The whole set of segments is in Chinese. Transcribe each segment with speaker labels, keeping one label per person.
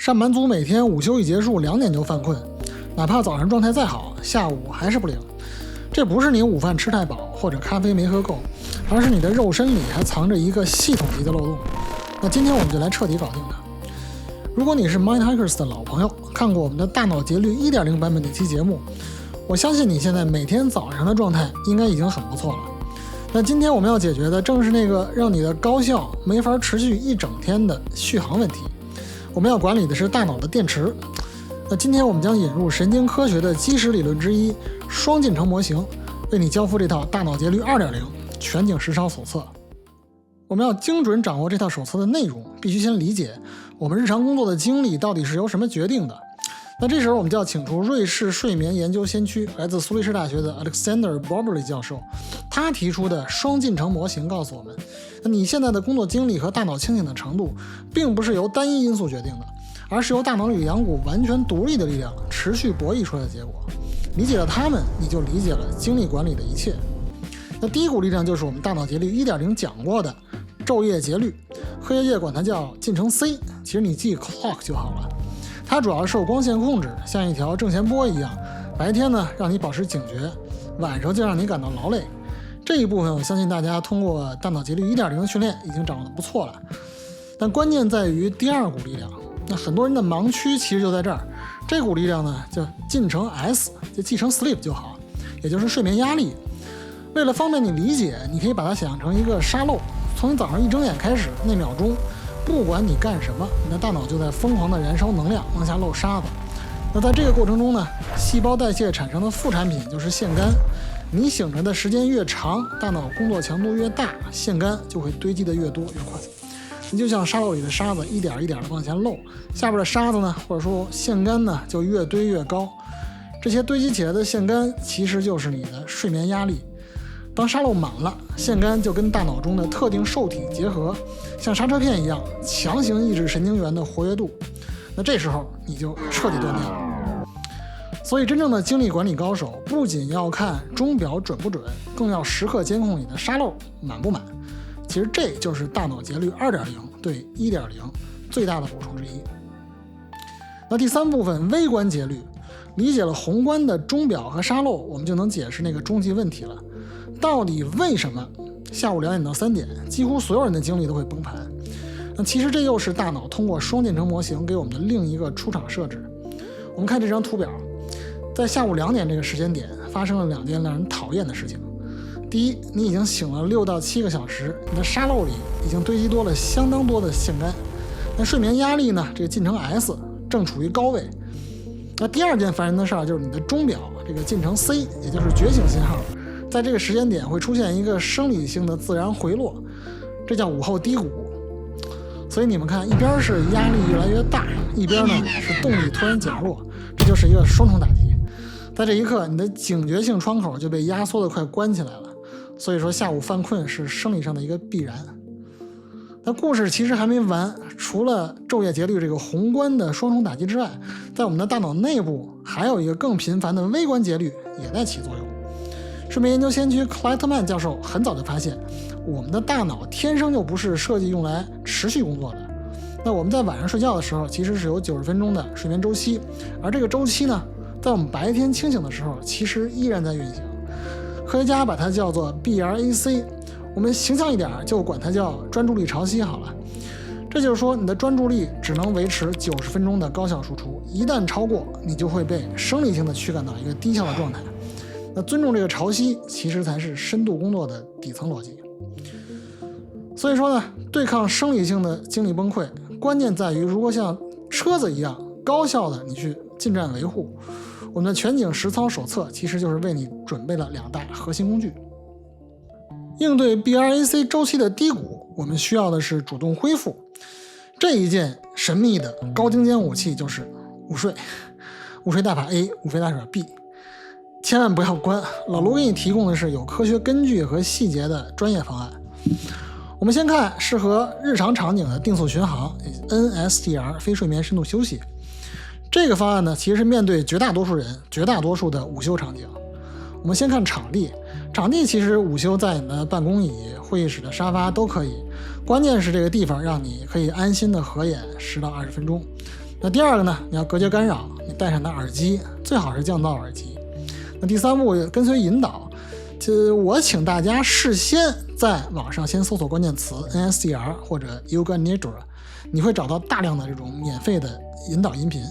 Speaker 1: 上班族每天午休一结束2点就犯困，哪怕早上状态再好，下午还是不灵。这不是你午饭吃太饱或者咖啡没喝够，而是你的肉身里还藏着一个系统级的漏洞。那今天我们就来彻底搞定它。如果你是 MindHackers 的老朋友，看过我们的大脑节律 1.0 版本那期节目，我相信你现在每天早上的状态应该已经很不错了。那今天我们要解决的正是那个让你的高效没法持续一整天的续航问题。我们要管理的是大脑的电池。那今天我们将引入神经科学的基石理论之一双进程模型，为你交付这套大脑节律 2.0 全景实操手册。我们要精准掌握这套手册的内容，必须先理解我们日常工作的经历到底是由什么决定的。那这时候我们就要请出瑞士睡眠研究先驱，来自苏黎世大学的 Alexander Borbely 教授。他提出的双进程模型告诉我们，那你现在的工作经历和大脑清醒的程度并不是由单一因素决定的，而是由大脑里2股完全独立的力量持续博弈出来的结果。理解了它们，你就理解了精力管理的一切。那第一股力量就是我们大脑节律 1.0 讲过的昼夜节律，科学界管它叫进程 C， 其实你记 clock 就好了。它主要受光线控制，像一条正弦波一样，白天呢让你保持警觉，晚上就让你感到劳累。这一部分我相信大家通过大脑节律 1.0 训练已经掌握得不错了，但关键在于第2股力量。那很多人的盲区其实就在这儿，这股力量呢叫进程 S， 就记成 sleep 就好，也就是睡眠压力。为了方便你理解，你可以把它想象成一个沙漏，从你早上一睁眼开始那秒钟，不管你干什么，你的大脑就在疯狂的燃烧能量，往下漏沙子。那在这个过程中呢，细胞代谢产生的副产品就是腺苷。你醒着的时间越长，大脑工作强度越大，腺苷就会堆积的越多越快。你就像沙漏里的沙子，一点一点的往下漏，下边的沙子呢，或者说腺苷呢，就越堆越高。这些堆积起来的腺苷其实就是你的睡眠压力。当沙漏满了，腺苷就跟大脑中的特定受体结合，像刹车片一样强行抑制神经元的活跃度。那这时候你就彻底断电了。所以真正的精力管理高手不仅要看钟表准不准，更要时刻监控你的沙漏满不满。其实这就是大脑节律 2.0 对 1.0 最大的补充之一。那第3部分微观节律，理解了宏观的钟表和沙漏，我们就能解释那个终极问题了。到底为什么下午2点到3点几乎所有人的精力都会崩盘？那其实这又是大脑通过双进程模型给我们的另一个出场设置。我们看这张图表，在下午2点这个时间点发生了2件让人讨厌的事情。第一，你已经醒了6到7个小时，你的沙漏里已经堆积多了相当多的腺苷。那睡眠压力呢，这个进程 S 正处于高位。那第2件烦人的事儿就是你的钟表这个进程 C， 也就是觉醒信号，在这个时间点会出现一个生理性的自然回落，这叫午后低谷。所以你们看，一边是压力越来越大，一边呢是动力突然减弱，这就是一个双重打击。在这一刻，你的警觉性窗口就被压缩得快关起来了。所以说下午犯困是生理上的一个必然。那故事其实还没完，除了昼夜节律这个宏观的双重打击之外，在我们的大脑内部还有一个更频繁的微观节律也在起作用。睡眠研究先驱克莱特曼教授很早就发现，我们的大脑天生就不是设计用来持续工作的。那我们在晚上睡觉的时候，其实是有90分钟的睡眠周期，而这个周期呢，在我们白天清醒的时候，其实依然在运行。科学家把它叫做 BRAC， 我们形象一点就管它叫专注力潮汐好了。这就是说，你的专注力只能维持90分钟的高效输出，一旦超过，你就会被生理性的驱赶到一个低效的状态。那尊重这个潮汐，其实才是深度工作的底层逻辑。所以说呢，对抗生理性的精力崩溃，关键在于如果像车子一样高效的你去进站维护。我们的全景实操手册其实就是为你准备了2大核心工具。应对 BRAC 周期的低谷，我们需要的是主动恢复。这一件神秘的高精尖武器就是午睡。午睡大法 A， 午睡大法 B。千万不要关，老卢给你提供的是有科学根据和细节的专业方案。我们先看适合日常场景的定速巡航 NSDR 非睡眠深度休息。这个方案呢，其实是面对绝大多数人、绝大多数的午休场景。我们先看场地，场地其实午休在你的办公椅、会议室的沙发都可以，关键是这个地方让你可以安心的合眼10到20分钟。那第二个呢，你要隔绝干扰，你戴上的耳机最好是降噪耳机。那第三步跟随引导，我请大家事先在网上先搜索关键词 NSDR 或者 Yoga Nidra， 你会找到大量的这种免费的引导音频。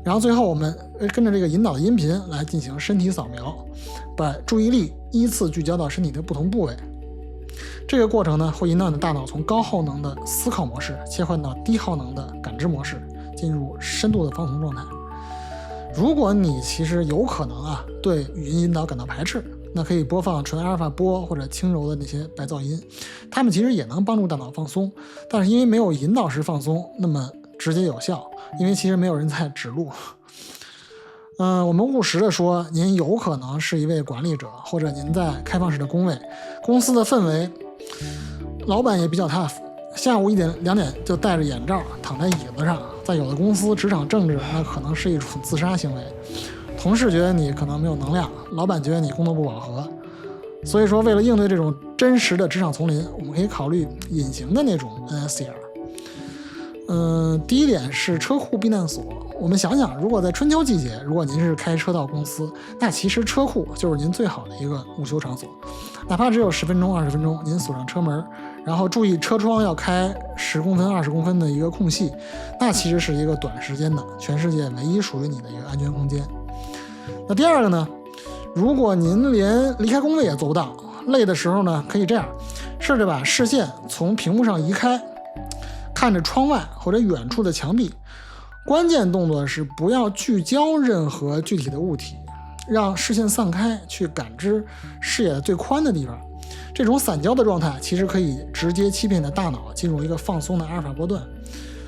Speaker 1: 然后最后我们跟着这个引导的音频来进行身体扫描，把注意力依次聚焦到身体的不同部位。这个过程呢，会引导你的大脑从高耗能的思考模式切换到低耗能的感知模式，进入深度的放松状态。如果你其实有可能对语音引导感到排斥，那可以播放纯阿尔法波或者轻柔的那些白噪音，它们其实也能帮助大脑放松，但是因为没有引导式放松那么直接有效，因为其实没有人在指路。我们务实的说，您有可能是一位管理者，或者您在开放式的工位，公司的氛围，老板也比较 tough， 下午1点2点就戴着眼罩躺在椅子上，在有的公司职场政治那可能是一种自杀行为，同事觉得你可能没有能量，老板觉得你工作不饱和。所以说为了应对这种真实的职场丛林，我们可以考虑隐形的那种 NSDR。第一点是车库避难所。我们想想，如果在春秋季节，如果您是开车到公司，那其实车库就是您最好的一个午休场所。哪怕只有10分钟、20分钟，您锁上车门，然后注意车窗要开10公分、20公分的一个空隙，那其实是一个短时间的全世界唯一属于你的一个安全空间。那第二个呢，如果您连离开工位也做不到，累的时候呢，可以这样，试着把视线从屏幕上移开，看着窗外或者远处的墙壁。关键动作是不要聚焦任何具体的物体，让视线散开，去感知视野最宽的地方。这种散焦的状态其实可以直接欺骗你的大脑进入一个放松的阿尔法波段，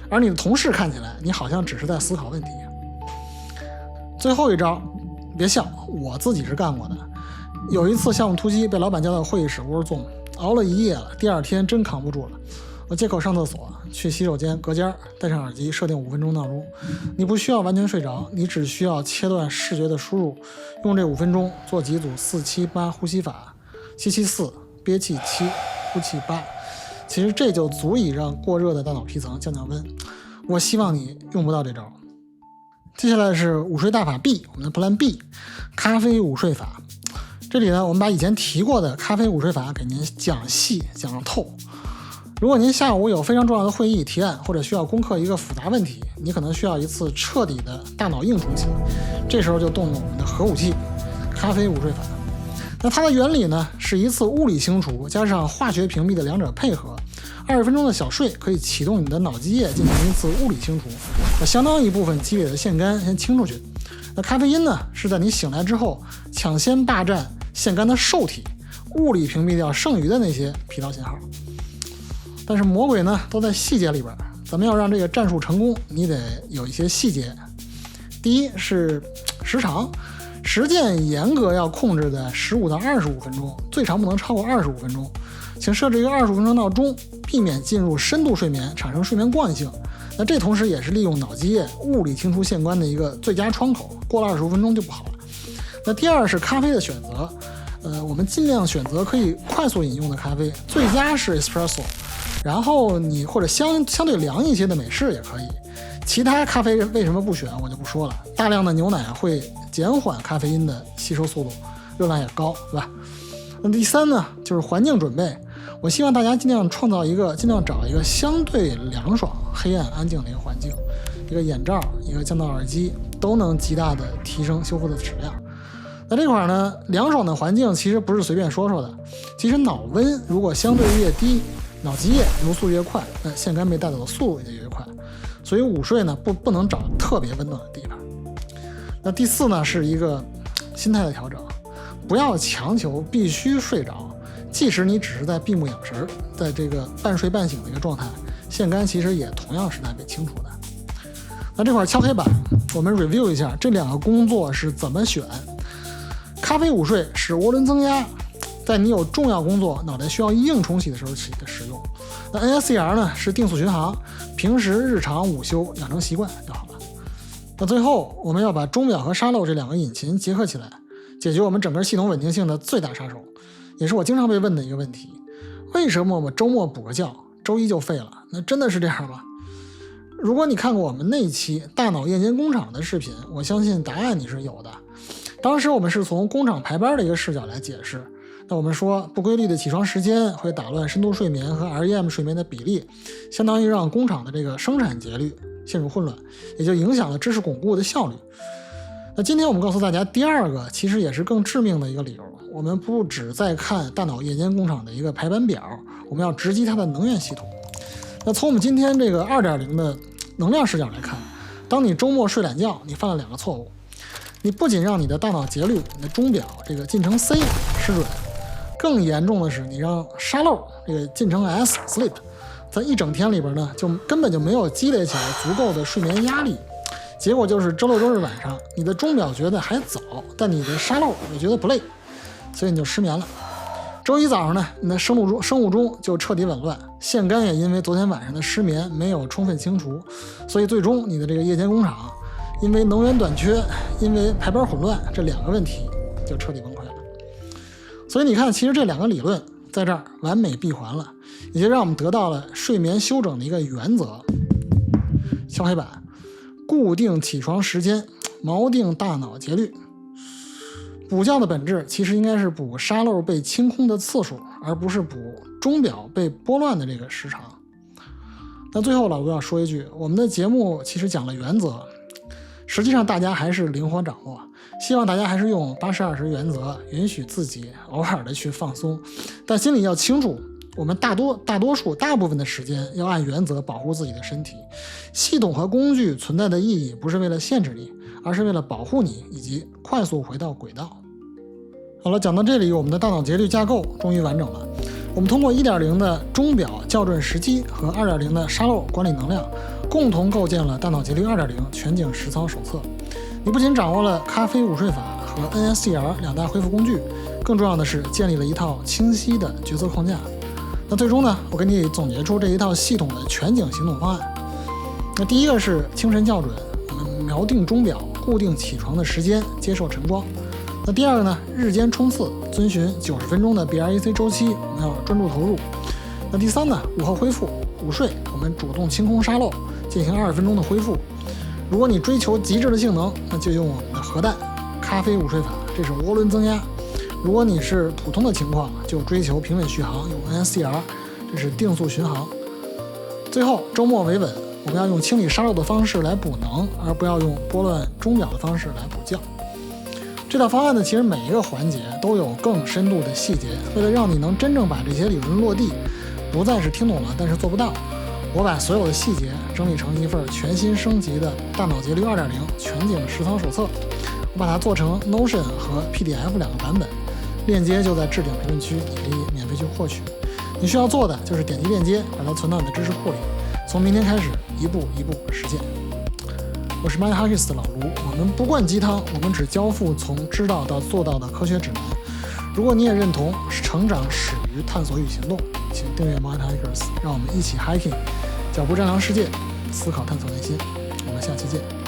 Speaker 1: 而你的同事看起来你好像只是在思考问题。最后一招，别笑，我自己是干过的。有一次项目突击，被老板叫到会议室窝坐，熬了一夜了，第二天真扛不住了。我借口上厕所，去洗手间隔间，戴上耳机，设定5分钟闹钟。你不需要完全睡着，你只需要切断视觉的输入，用这5分钟做几组4-7-8呼吸法，7-7-4，憋气7，呼气8。其实这就足以让过热的大脑皮层降降温。我希望你用不到这招。接下来是午睡大法 B， 我们的 Plan B， 咖啡午睡法。这里呢，我们把以前提过的咖啡午睡法给您讲细讲透。如果您下午有非常重要的会议提案，或者需要攻克一个复杂问题，你可能需要一次彻底的大脑硬重启，这时候就动用我们的核武器咖啡午睡法。那它的原理呢，是一次物理清除加上化学屏蔽的两者配合。20分钟的小睡可以启动你的脑积液进行一次物理清除，把相当一部分积累的腺苷先清出去。那咖啡因呢，是在你醒来之后抢先霸占腺苷的受体，物理屏蔽掉剩余的那些疲劳信号。但是魔鬼呢都在细节里边，咱们要让这个战术成功，你得有一些细节。第一是时长，实践严格要控制在15到25分钟，最长不能超过25分钟。请设置一个25分钟闹钟，避免进入深度睡眠，产生睡眠惯性。那这同时也是利用脑积液物理清除腺苷的一个最佳窗口，过了25分钟就不好了。那第二是咖啡的选择，我们尽量选择可以快速饮用的咖啡，最佳是 espresso， 然后你或者相对凉一些的美式也可以。其他咖啡为什么不选我就不说了，大量的牛奶会减缓咖啡因的吸收速度，热量也高，对吧？那第三呢，就是环境准备。我希望大家尽量找一个相对凉爽、黑暗、安静的一个环境，一个眼罩、一个降噪耳机都能极大的提升修复的质量。那这块呢，凉爽的环境其实不是随便说说的。其实脑温如果相对越低，脑积液流速越快，那腺苷被带走的速度也越快。所以午睡呢，不能找特别温暖的地方。那第四呢，是一个心态的调整，不要强求必须睡着。即使你只是在闭目养神，在这个半睡半醒的一个状态，腺苷其实也同样是在被清除的。那这块敲黑板，我们 review 一下这两个工作是怎么选。咖啡午睡是涡轮增压，在你有重要工作、脑袋需要硬重启的时候使用。那 NSCR 呢是定速巡航，平时日常午休养成习惯就好了。那最后我们要把钟表和沙漏这两个引擎结合起来，解决我们整个系统稳定性的最大杀手。也是我经常被问的一个问题，为什么我周末补个觉，周一就废了？那真的是这样吗？如果你看过我们那一期大脑夜间工厂的视频，我相信答案你是有的。当时我们是从工厂排班的一个视角来解释。那我们说不规律的起床时间会打乱深度睡眠和 REM 睡眠的比例，相当于让工厂的这个生产节律陷入混乱，也就影响了知识巩固的效率。那今天我们告诉大家第二个其实也是更致命的一个理由，我们不只在看大脑夜间工厂的一个排班表，我们要直击它的能源系统。那从我们今天这个 2.0 的能量视角来看，当你周末睡懒觉，你犯了2个错误。你不仅让你的大脑节律，你的钟表这个进程 C 失准，更严重的是你让沙漏这个进程 S sleep 在一整天里边呢，就根本就没有积累起来足够的睡眠压力，结果就是周六周日晚上你的钟表觉得还早，但你的沙漏也觉得不累，所以你就失眠了。周一早上呢，你的生物钟就彻底紊乱，腺苷也因为昨天晚上的失眠没有充分清除，所以最终你的这个夜间工厂因为能源短缺，因为排班混乱，这2个问题就彻底崩溃了。所以你看，其实这2个理论在这儿完美闭环了，也就让我们得到了睡眠休整的一个原则。敲黑板，固定起床时间，锚定大脑节律。补觉的本质其实应该是补沙漏被清空的次数，而不是补钟表被拨乱的这个时长。那最后老吴要说一句，我们的节目其实讲了原则，实际上大家还是灵活掌握，希望大家还是用80-20原则，允许自己偶尔的去放松，但心里要清楚，我们大部分的时间要按原则保护自己的身体。系统和工具存在的意义不是为了限制你，而是为了保护你以及快速回到轨道。好了，讲到这里，我们的大脑节律架构终于完整了。我们通过 1.0 的钟表校准时机和 2.0 的沙漏管理能量，共同构建了大脑节律 2.0 全景实操手册。你不仅掌握了咖啡午睡法和 NSDR 2大恢复工具，更重要的是建立了一套清晰的决策框架。那最终呢，我给你总结出这一套系统的全景行动方案。那第一个是清晨校准，我们锚定钟表，固定起床的时间，接受晨光。那第二个呢，日间冲刺，遵循90分钟的 BREC 周期，我们要专注投入。那第三呢，午后恢复，午睡，我们主动清空沙漏，进行20分钟的恢复。如果你追求极致的性能，那就用我们的核弹咖啡午睡法，这是涡轮增压。如果你是普通的情况，就追求平稳续航，用 NSDR， 这是定速巡航。最后周末维稳，我们要用清理沙漏的方式来补能，而不要用拨乱钟表的方式来补觉。这套方案呢，其实每一个环节都有更深度的细节，为了让你能真正把这些理论落地，不再是听懂了但是做不到，我把所有的细节整理成一份全新升级的大脑节律 2.0 全景实操手册，我把它做成 Notion 和 PDF 2个版本，链接就在置顶评论区，你可以免费去获取。你需要做的就是点击链接，把它存到你的知识库里，从明天开始一步一步实践。我是 MindHackers 的老卢，我们不灌鸡汤，我们只交付从知道到做到的科学指南。如果你也认同成长始于探索与行动，请订阅 MindHackers， 让我们一起 hiking， 脚步丈量世界，思考探索内心。我们下期见。